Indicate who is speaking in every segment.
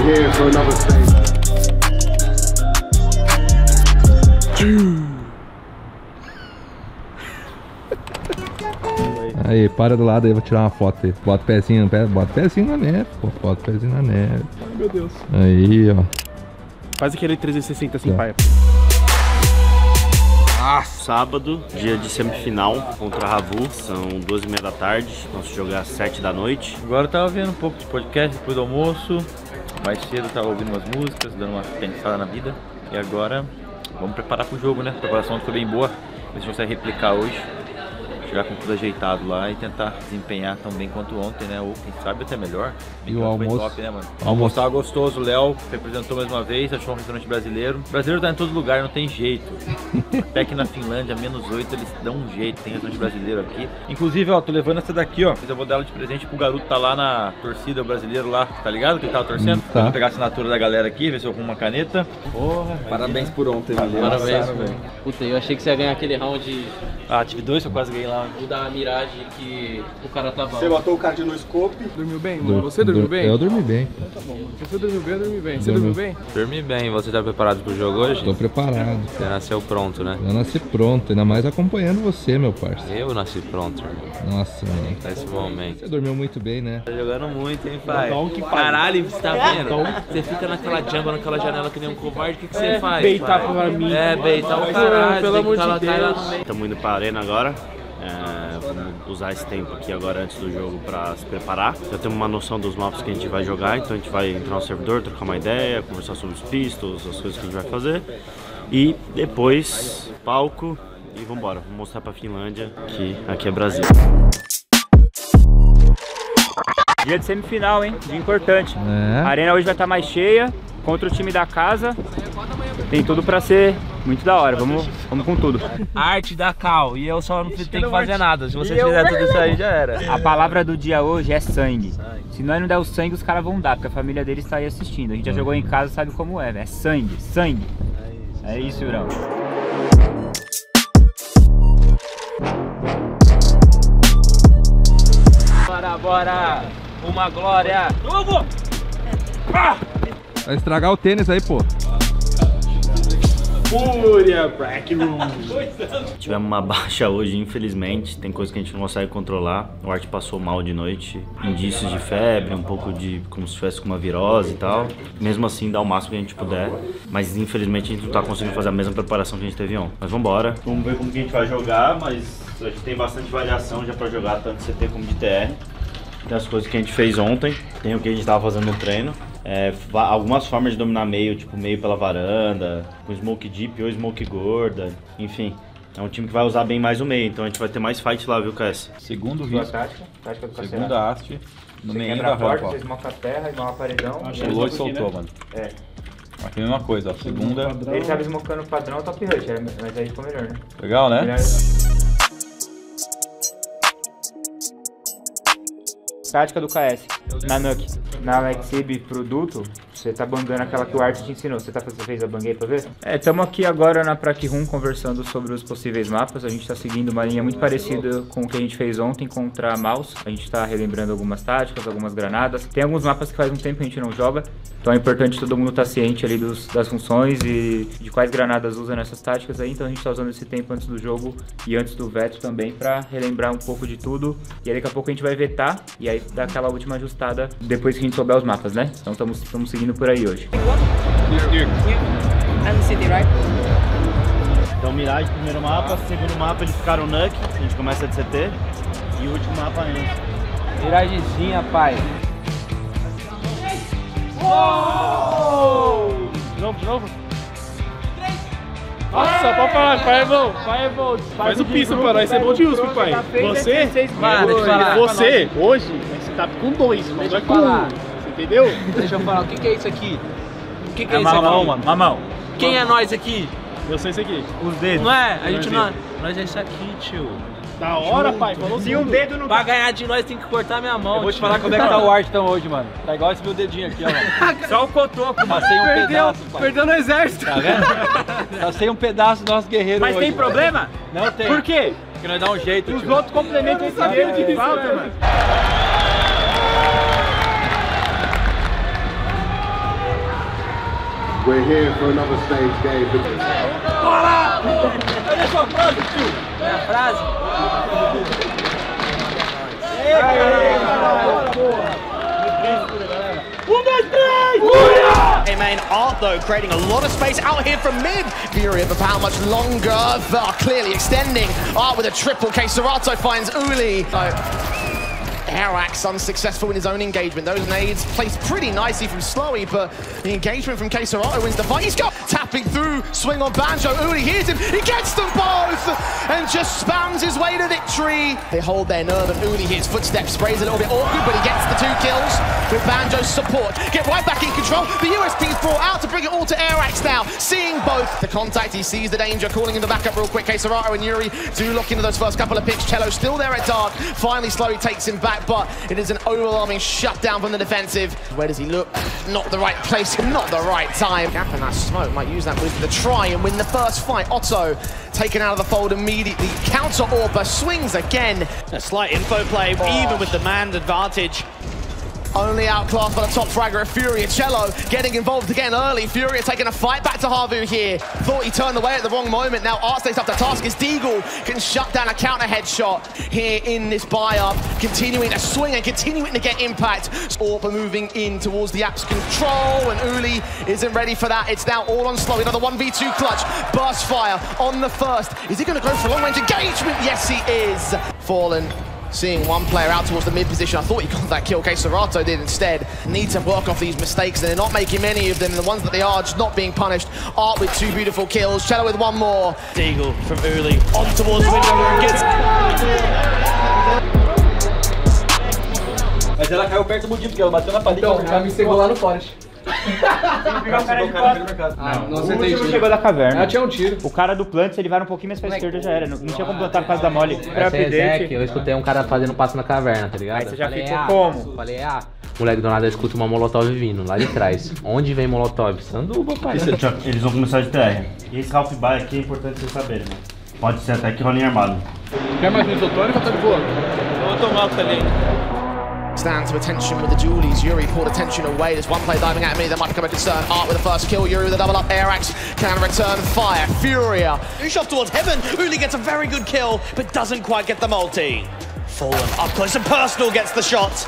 Speaker 1: here for another stage.
Speaker 2: Aí, para do lado aí, vou tirar uma foto aí. Bota o pezinho, bota o pezinho na neve, pô. Bota o pezinho na neve.
Speaker 3: Ai, meu Deus.
Speaker 2: Aí, ó.
Speaker 3: Faz aquele 360 assim, pai.
Speaker 4: Sábado, dia de semifinal contra a Ravu, são 2h30 da tarde, vamos jogar às 7 da noite.
Speaker 5: Agora eu tava vendo um pouco de podcast depois do almoço, mais cedo eu tava ouvindo umas músicas, dando uma pensada na vida. E agora vamos preparar pro jogo, né? A preparação foi bem boa, a gente consegue replicar hoje. Chegar com tudo ajeitado lá e tentar desempenhar tão bem quanto ontem, né? Ou quem sabe até melhor.
Speaker 2: E o almoço?
Speaker 5: Top, né, mano? O almoço tava gostoso, o Léo representou mais uma vez, achou um restaurante brasileiro. O brasileiro tá em todo lugar, não tem jeito. Até aqui na Finlândia, -8, eles dão um jeito, tem restaurante brasileiro aqui. Inclusive, ó, tô levando essa daqui, ó. Eu vou dar ela de presente pro garoto tá lá na torcida, o brasileiro lá, tá ligado? Que ele tava torcendo.
Speaker 2: Tá.
Speaker 5: Vou pegar a assinatura da galera aqui, ver se eu arrumo uma caneta. Porra,
Speaker 6: parabéns por ontem, velho.
Speaker 5: Parabéns, velho.
Speaker 7: Puta, eu achei que você ia ganhar aquele round.
Speaker 5: Ah, tive 2, eu quase ganhei lá.
Speaker 7: O da miragem que o cara tava.
Speaker 6: Você botou o card no scope.
Speaker 3: Dormiu bem, mano? Você dormiu bem?
Speaker 2: Eu dormi bem.
Speaker 3: Então tá bom, mano. Se você dormiu bem, eu dormi bem. Você dormiu bem?
Speaker 5: Dormi bem, você tá preparado pro jogo hoje?
Speaker 2: Tô preparado.
Speaker 5: Você nasceu pronto, né?
Speaker 2: Eu nasci pronto, ainda mais acompanhando você, meu parceiro.
Speaker 5: Eu nasci pronto, irmão.
Speaker 2: Nossa, mano.
Speaker 5: Nesse momento.
Speaker 2: Você dormiu muito bem, né?
Speaker 5: Tá jogando muito, hein, pai?
Speaker 7: Caralho, você tá vendo? Você fica naquela jungle, naquela janela que nem um covarde, o que você faz?
Speaker 3: Beitar
Speaker 7: pai?
Speaker 3: pra mim.
Speaker 7: É, beitar o caralho,
Speaker 3: pelo amor de
Speaker 7: lá
Speaker 3: Deus.
Speaker 7: no meio.
Speaker 4: Estamos indo para a arena agora. Vamos usar esse tempo aqui agora antes do jogo para se preparar. Já temos uma noção dos mapas que a gente vai jogar, então a gente vai entrar no servidor, trocar uma ideia, conversar sobre os pistols, as coisas que a gente vai fazer. E depois, palco e vambora. Vou mostrar pra Finlândia que aqui é Brasil.
Speaker 8: Dia de semifinal, hein? Dia importante.
Speaker 2: É.
Speaker 8: A arena hoje vai estar mais cheia contra o time da casa. Tem tudo pra ser muito da hora. Vamos com tudo.
Speaker 7: Arte da Cal, e eu só não tenho que fazer nada. Se você fizer tudo isso aí, já era.
Speaker 8: A palavra do dia hoje é sangue. Se nós não der o sangue, os caras vão dar, porque a família deles tá aí assistindo. A gente já jogou em casa, sabe como é, velho. É sangue, sangue. É isso, Irão.
Speaker 7: Bora, bora! Uma glória! Novo!
Speaker 2: Vai estragar o tênis aí, pô.
Speaker 3: Fúria, Black Room.
Speaker 4: Tivemos uma baixa hoje, infelizmente. Tem coisa que a gente não consegue controlar. O Art passou mal de noite. Indícios de febre, um pouco de como se tivesse com uma virose e tal. Mesmo assim, dá o máximo que a gente puder. Mas infelizmente a gente não tá conseguindo fazer a mesma preparação que a gente teve ontem. Mas vambora. Vamos ver como que a gente vai jogar, mas a gente tem bastante variação já pra jogar, tanto de CT como de TR. Tem as coisas que a gente fez ontem, tem o que a gente tava fazendo no treino. Algumas formas de dominar meio, tipo meio pela varanda, com smoke deep ou smoke gorda, enfim. É um time que vai usar bem mais o meio, então a gente vai ter mais fight lá, viu, KS?
Speaker 5: Segundo
Speaker 8: Sua
Speaker 5: risco,
Speaker 8: tática do Cassiano.
Speaker 5: segunda haste, no
Speaker 8: Você
Speaker 5: meio
Speaker 8: quebra
Speaker 5: da
Speaker 8: a porta,
Speaker 5: rampa.
Speaker 8: você esmoca a terra, esmoca a paredão.
Speaker 5: Pulou e soltou, mano.
Speaker 8: É.
Speaker 5: Aqui é a mesma coisa, ó. Segunda.
Speaker 8: Ele tava esmocando o padrão top rush, mas aí ficou melhor, né?
Speaker 5: Legal, né?
Speaker 8: Melhor. Tática do KS, na Nuke, na Lexib produto, você tá bangando aquela que o Art te ensinou. Você fez a bang aí pra ver? Estamos aqui agora na Prac Room conversando sobre os possíveis mapas. A gente tá seguindo uma linha muito parecida com o que a gente fez ontem contra a Mouse. A gente tá relembrando algumas táticas, algumas granadas. Tem alguns mapas que faz um tempo que a gente não joga, então é importante todo mundo estar ciente ali das funções e de quais granadas usa nessas táticas aí. Então a gente tá usando esse tempo antes do jogo e antes do veto também pra relembrar um pouco de tudo. E aí daqui a pouco a gente vai vetar e aí dar aquela última ajustada depois que a gente souber os mapas, né? Então estamos seguindo por aí hoje.
Speaker 4: Então Mirage, primeiro mapa, segundo mapa eles ficaram Nuke, a gente começa de CT, e o último mapa antes.
Speaker 7: Miragezinha, pai.
Speaker 3: De novo. Nossa, pode falar, Fireball. Faz o piso para nós, é bom de USP, pai. Você, você, hoje, você tá com 2, mas vai com 1. Você entendeu?
Speaker 7: Deixa eu falar, o que é isso aqui? O que é isso
Speaker 5: mamão,
Speaker 7: aqui?
Speaker 5: mano, mamão.
Speaker 7: Quem é nós aqui?
Speaker 3: Eu sei isso aqui.
Speaker 4: Os dedos.
Speaker 7: Não é? A gente não. Nós é isso aqui, tio.
Speaker 3: Da hora, pai. Falou
Speaker 8: Se um dedo não
Speaker 7: Pra ganhar de nós tem que cortar minha mão.
Speaker 5: Eu vou te falar como é que tá o Art então hoje, mano. Tá igual esse meu dedinho aqui, ó, mano.
Speaker 8: Só o cotoco, mano.
Speaker 5: Passei um pedaço, pai.
Speaker 3: Perdeu no exército.
Speaker 5: Tá vendo? Passei um pedaço do nosso guerreiro
Speaker 8: Mas
Speaker 5: hoje.
Speaker 8: tem problema?
Speaker 5: Não tem.
Speaker 8: Por quê?
Speaker 5: Porque nós dá um jeito,
Speaker 8: Os
Speaker 5: tio.
Speaker 8: outros complementam esse dedo de falta, mano.
Speaker 6: We're here for another stage game.
Speaker 8: Minha frase.
Speaker 1: Hey man, Art though creating a lot of space out here from mid. Fury of how much longer, clearly extending. Art with a triple. Serato finds Uli. Arax unsuccessful in his own engagement. Those nades placed pretty nicely from Slowy, but the engagement from Serato wins the fight. He's got tapping through, swing on Banjo. Uli hears him, he gets them both, and just spams his way to victory. They hold their nerve, and Uli hears footsteps, sprays a little bit awkward, but he gets the 2 kills with Banjo's support. Get right back in control. The USP's brought out to bring it all to Arax now. Seeing both the contact, he sees the danger, calling in the backup real quick. Serato and Yuri do look into those first couple of picks. Cello still there at dark. Finally, Slowy takes him back, but it is an overwhelming shutdown from the defensive. Where does he look? Not the right place, not the right time. Gap in that smoke, might use that with the try and win the first fight. Otto taken out of the fold immediately. Counter Orba swings again.
Speaker 9: A slight info play, even with the man advantage.
Speaker 1: Only outclassed by the top fragger of Furia. Cello getting involved again early. Furia taking a fight back to Havu here. Thought he turned away at the wrong moment. Now Art stays up to task as Deagle can shut down a counter headshot here in this buy-up. Continuing to swing and continuing to get impact. Orba moving in towards the app's control, and Uli isn't ready for that. It's now all on Slowy. Another 1v2 clutch. Burst fire on the first. Is he going to go for long-range engagement? Yes, he is. Fallen. Seeing one player out towards the mid position. I thought he got that kill. Serato did instead. Need to work off these mistakes, and they're not making many of them. The ones that they are just not being punished. Art with 2 beautiful kills. Cello with 1 more.
Speaker 9: Deagle from Uli on towards the window and gets...
Speaker 5: Mas ela caiu perto do Mudinho, porque ela bateu na parede.
Speaker 3: Então, o cara me cegou lá no Forest.
Speaker 8: Não acertei o chegou da caverna.
Speaker 3: Tinha um tiro.
Speaker 8: O cara do Plants, ele vai um pouquinho mais pra esquerda, já era. Não tinha como plantar por causa da mole.
Speaker 10: Update. Eu escutei um cara fazendo passo na caverna, tá ligado?
Speaker 8: Aí você já ficou como?
Speaker 10: Falei, moleque, do nada eu escuto uma molotov vindo lá de trás. Onde vem molotov? Sanduba, pai.
Speaker 4: Eles vão começar de TR. E esse half buy aqui é importante vocês saberem, né? Pode ser até que rolem armado.
Speaker 3: Quer mais um isotônico ou tá de boa?
Speaker 9: Vou tomar também.
Speaker 1: Stand to attention with the dualies. Yuri pulled attention away. There's one play diving at me that might become a concern. Art with the first kill. Yuri with a double up. Arax can return fire. Furia.
Speaker 9: Shot towards heaven. Uli gets a very good kill, but doesn't quite get the multi. Fallen up close and personal gets the shot.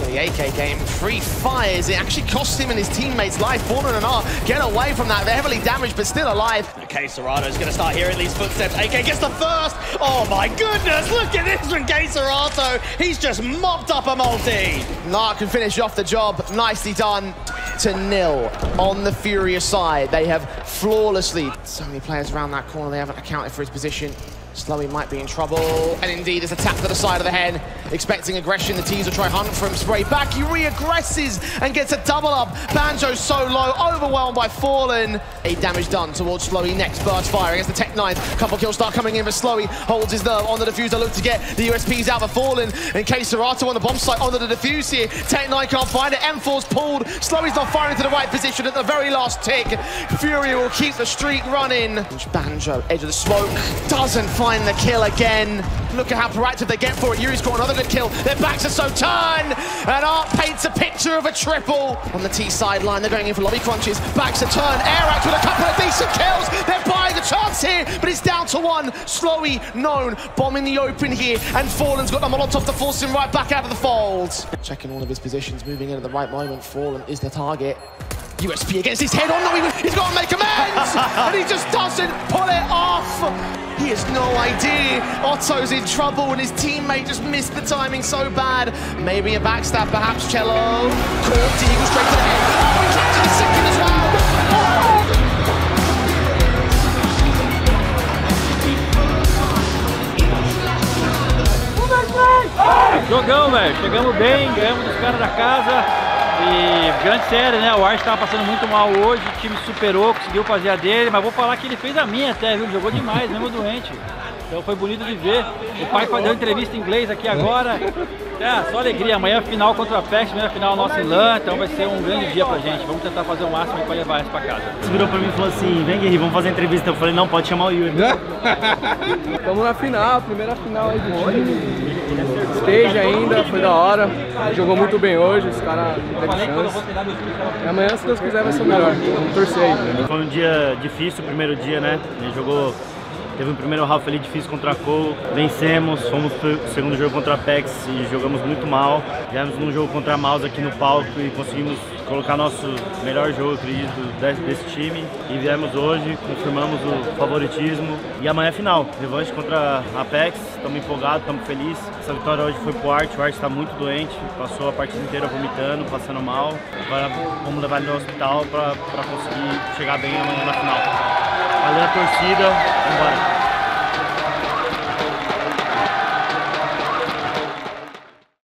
Speaker 1: The AK game, 3 fires. It actually cost him and his teammates life. Fallen and Art get away from that. They're heavily damaged, but still alive.
Speaker 9: Serato's going to start hearing these footsteps. AK gets the first. Oh my goodness, look at this from Serato. He's just mopped up a multi.
Speaker 1: Nart can finish off the job. Nicely done to nil on the Furia side. They have flawlessly. So many players around that corner, they haven't accounted for his position. Slowy might be in trouble, and indeed there's a tap to the side of the head. Expecting aggression, the teaser try hunt for him, spray back, he re-aggresses and gets a double up. Banjo so low, overwhelmed by Fallen. 8 damage done towards Slowy, next burst fire against the Tech-9. Couple kills start coming in, but Slowy holds his nerve on the diffuser, look to get the USPs out of Fallen. In case Serato on the bomb site onto the diffuse here, Tech-9 can't find it, M4's pulled, Slowy's not firing to the right position at the very last tick. Fury will keep the streak running. Banjo, edge of the smoke, doesn't find the kill again. Look at how proactive they get for it. Yuri's got another good kill. Their backs are so turned, and Art paints a picture of a triple. On the T sideline, they're going in for lobby crunches. Backs are turned. Arax with a couple of decent kills. They're buying a chance here, but it's down to 1. Slowy known, bombing the open here, and Fallen's got the Molotov to force him right back out of the fold. Checking all of his positions, moving in at the right moment. Fallen is the target. USP against his head. Oh no, he's got to make amends! And he just doesn't pull it off! He has no idea. Otto's in trouble and his teammate just missed the timing so bad. Maybe a backstab, perhaps. Cello. Caught Deagle straight to the head. Oh, he captured the second as well!
Speaker 5: Jogão, velho. Chegamos bem, ganhamos dos caras da casa. E grande série, né? O Art estava passando muito mal hoje, o time superou, conseguiu fazer a dele, mas vou falar que ele fez a minha até, viu? Jogou demais, mesmo doente. Então foi bonito de ver. O pai deu entrevista em inglês aqui agora. Só alegria. Amanhã é final contra a PEX, primeira final nossa em LAN, então vai ser um grande dia pra gente. Vamos tentar fazer o máximo para levar isso pra casa.
Speaker 4: Você virou pra mim e falou assim, vem Guerri, vamos fazer entrevista. Eu falei, não, pode chamar o Yuri.
Speaker 3: Estamos na final, primeira final aí do time. stage ainda, foi da hora. Jogou muito bem hoje, os caras não teve chance. E amanhã, se Deus quiser, vai ser o melhor. Vamos torcer aí.
Speaker 4: Foi um dia difícil, o primeiro dia, né? A gente jogou. Teve um primeiro half ali difícil contra a Cole, vencemos, fomos pro segundo jogo contra a Apex e jogamos muito mal. Viemos num jogo contra a Mouse aqui no palco e conseguimos colocar nosso melhor jogo, acredito, desse time. E viemos hoje, confirmamos o favoritismo e amanhã é final, revanche contra a Apex, estamos empolgados, estamos felizes. Essa vitória hoje foi pro Art, o Art está muito doente, passou a partida inteira vomitando, passando mal. Agora vamos levar ele no hospital para conseguir chegar bem amanhã na final. Valeu a torcida, vambora.